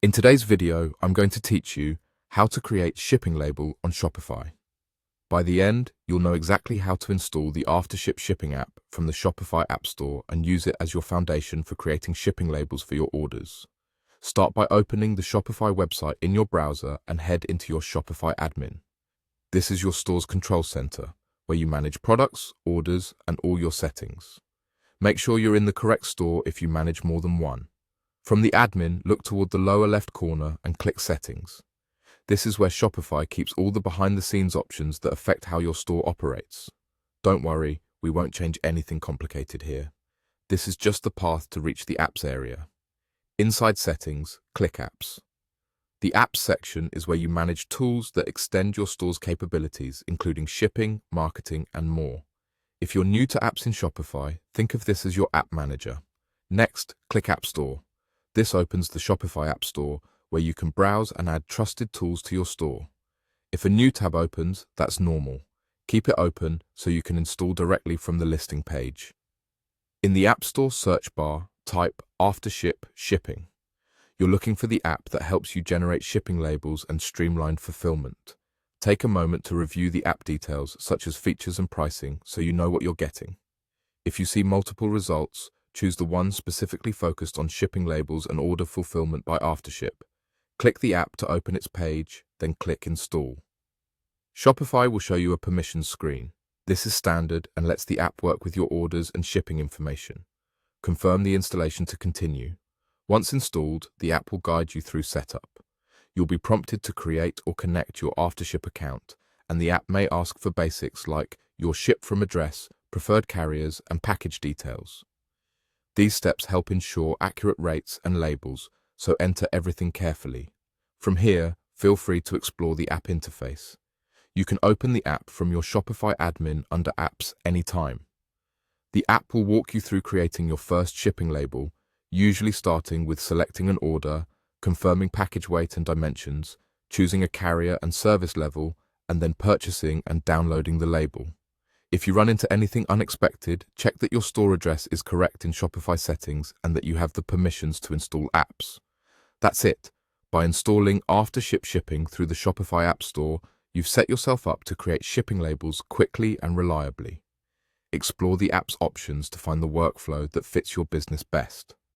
In today's video, I'm going to teach you how to create shipping label on Shopify. By the end, you'll know exactly how to install the Aftership shipping app from the Shopify App Store and use it as your foundation for creating shipping labels for your orders. Start by opening the Shopify website in your browser and head into your Shopify admin. This is your store's control center, where you manage products, orders, and all your settings. Make sure you're in the correct store if you manage more than one. From the admin, look toward the lower left corner and click Settings. This is where Shopify keeps all the behind-the-scenes options that affect how your store operates. Don't worry, we won't change anything complicated here. This is just the path to reach the Apps area. Inside Settings, click Apps. The Apps section is where you manage tools that extend your store's capabilities, including shipping, marketing, and more. If you're new to apps in Shopify, think of this as your app manager. Next, click App Store. This opens the Shopify App Store, where you can browse and add trusted tools to your store. If a new tab opens, that's normal. Keep it open so you can install directly from the listing page. In the App Store search bar, type Aftership Shipping. You're looking for the app that helps you generate shipping labels and streamline fulfillment. Take a moment to review the app details, such as features and pricing, so you know what you're getting. If you see multiple results, choose the one specifically focused on shipping labels and order fulfillment by Aftership. Click the app to open its page, then click Install. Shopify will show you a permissions screen. This is standard and lets the app work with your orders and shipping information. Confirm the installation to continue. Once installed, the app will guide you through setup. You'll be prompted to create or connect your Aftership account, and the app may ask for basics like your ship from address, preferred carriers, and package details. These steps help ensure accurate rates and labels, so enter everything carefully. From here, feel free to explore the app interface. You can open the app from your Shopify admin under Apps anytime. The app will walk you through creating your first shipping label, usually starting with selecting an order, confirming package weight and dimensions, choosing a carrier and service level, and then purchasing and downloading the label. If you run into anything unexpected, check that your store address is correct in Shopify settings and that you have the permissions to install apps. That's it. By installing Aftership Shipping through the Shopify App Store, you've set yourself up to create shipping labels quickly and reliably. Explore the app's options to find the workflow that fits your business best.